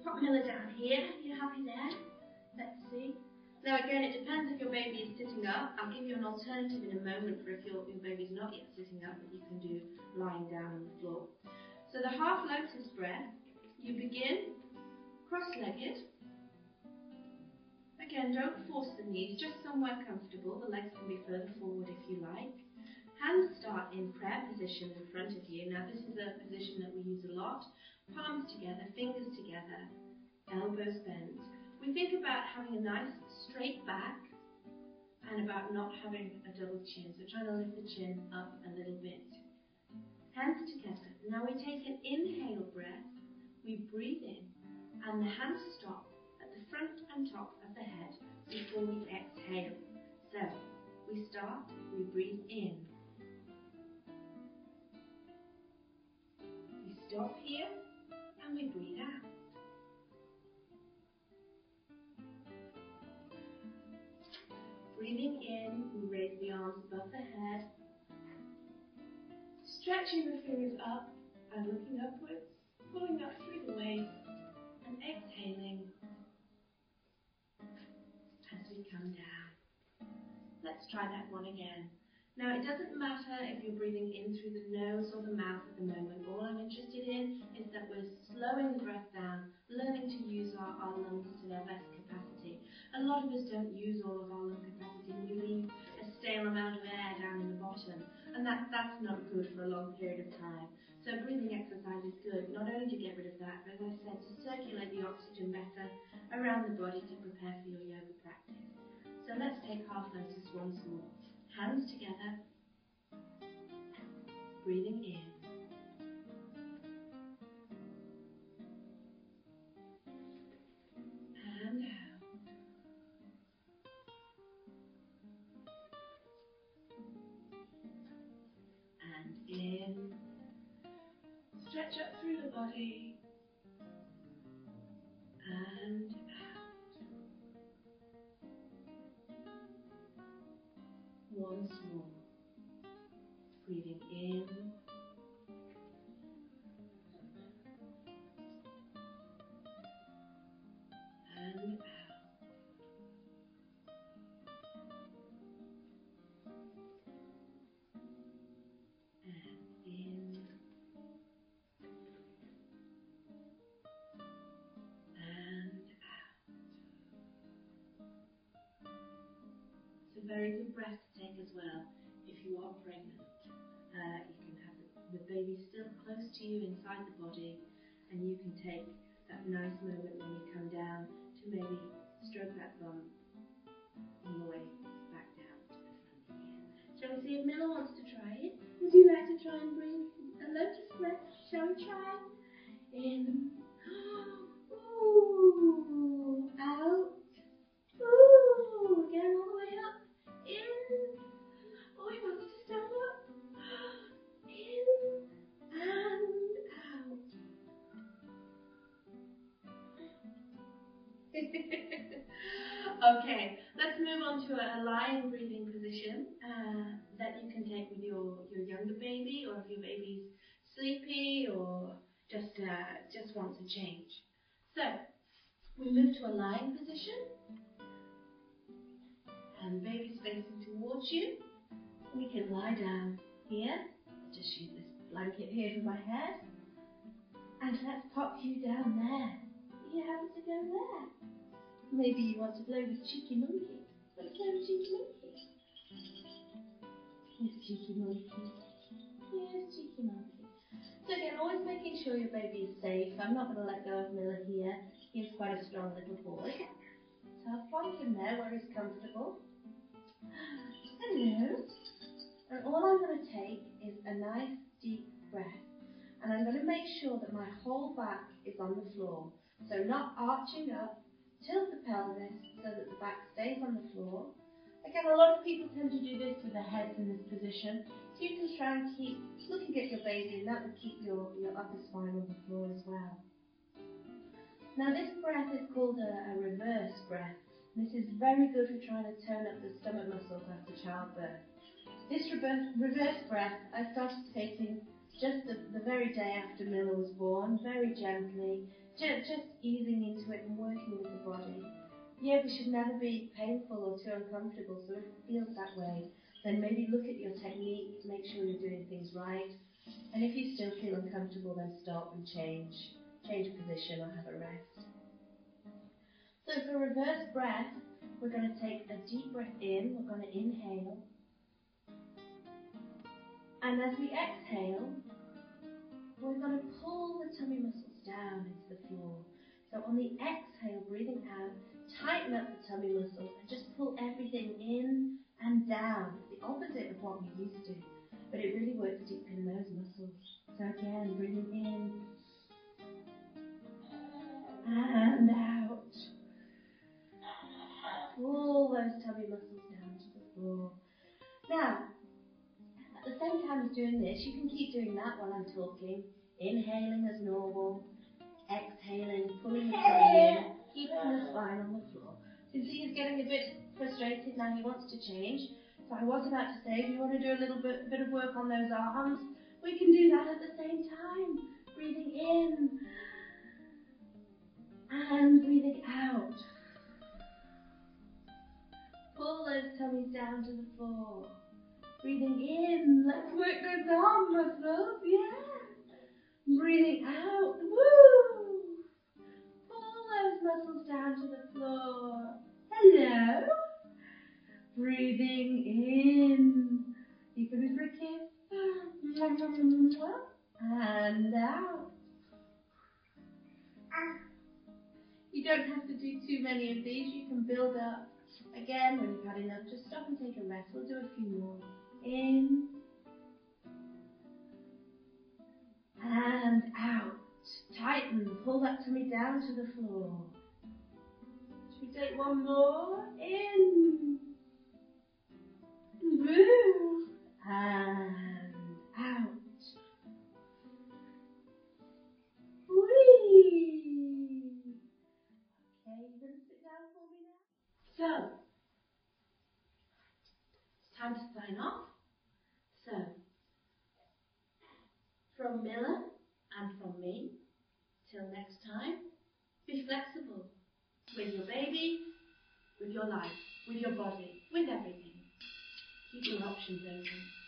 pop Miller down here. You're happy there? Let's see. Now again, it depends if your baby is sitting up. I'll give you an alternative in a moment for if your baby's not yet sitting up, that you can do lying down on the floor. So the half lotus breath, you begin cross-legged. Again, don't force the knees, just somewhere comfortable. The legs can be further forward if you like. Hands start in prayer position in front of you. Now this is a position that we use a lot. Palms together, fingers together, elbows bent. We think about having a nice straight back and about not having a double chin. So trying to lift the chin up a little bit. Hands together. Now we take an inhale breath. We breathe in and the hands stop at the front and top of the head before we exhale. So we start, we breathe in. We stop here and we breathe out. Breathing in, we raise the arms above the head. Stretching the fingers up and looking upwards, pulling up through the waist and exhaling as we come down. Let's try that one again. Now it doesn't matter if you're breathing in through the nose or the mouth at the moment. All I'm interested in is that we're slowing the breath down, learning to use our lungs to their best capacity. A lot of us don't use all of our lung capacity and we leave a stale amount of air down in the bottom, and that's not good for a long period of time. So breathing exercise is good, not only to get rid of that, but as I said, to circulate the oxygen better around the body to prepare for your yoga practice. So let's take half lotus once more. Hands together, breathing in. And out. And in. Stretch up through the body. And out. Once more. Breathing in. And out. And in. And out. It's a very good breath to take as well if you are pregnant. You can have the baby still close to you inside the body, and you can take that nice moment when you come down to maybe stroke that bum on the way back down to the front again. Shall we see if Miller wants to try it? Would you like to try and breathe a lotus breath? Shall we try? In. Ooh. Out. Ooh. Again, all the way up. In. Oh, he wants to stand up. In and out. Okay, let's move on to a lying breathing position that you can take with your younger baby, or if your baby's sleepy or just wants a change. So, we move to a lying position, and baby's facing towards you. We can lie down here. Just use this blanket here for my head. And let's pop you down there. Are you happy to go there? Maybe you want to play with Cheeky Monkey. Want to play with Cheeky Monkey? Yes, Cheeky Monkey. Yes, Cheeky Monkey. So again, always making sure your baby is safe. I'm not going to let go of Miller here. He's quite a strong little boy. So I'll plonk him there where he's comfortable. Hello. And all I'm going to take is a nice deep breath. And I'm going to make sure that my whole back is on the floor. So not arching up, tilt the pelvis so that the back stays on the floor. Again, a lot of people tend to do this with their heads in this position. So you can try and keep looking at your baby, and that will keep your upper spine on the floor as well. Now this breath is called a reverse breath. This is very good for trying to turn up the stomach muscles after childbirth. This reverse breath I started taking just the very day after Miller was born, very gently, just easing into it and working with the body. Yoga should never be painful or too uncomfortable, so if it feels that way, then maybe look at your technique, make sure you're doing things right, and if you still feel uncomfortable, then stop and change position or have a rest. So for reverse breath, we're going to take a deep breath in, we're going to inhale, and as we exhale, we're going to pull the tummy muscles down into the floor. So on the exhale, breathing out, tighten up the tummy muscles and just pull everything in and down. It's the opposite of what we used to, but it really works deep in those muscles. So again, breathing in and out. Pull those tummy muscles down to the floor. Now, at the same time as doing this, you can keep doing that while I'm talking. Inhaling as normal, exhaling, pulling the tummy in, keeping the spine on the floor. So you see he's getting a bit frustrated now, he wants to change. So I was about to say, if you want to do a little bit of work on those arms, we can do that at the same time. Breathing in and breathing out. Pull those tummies down to the floor. Breathing in, let's work those arm muscles, yeah. Breathing out, woo! Pull those muscles down to the floor. Hello. Breathing in. You can be for a kiss. And out. You don't have to do too many of these. You can build up. Again, when you've had enough, just stop and take a rest. We'll do a few more. In. And out. Tighten. Pull that tummy down to the floor. Should we take one more? In. Woo. And out. Whee. Okay, you going to sit down for me now? So, it's time to sign off. So, from Miller and from me, till next time, be flexible with your baby, with your life, with your body, with everything. Keep your options open.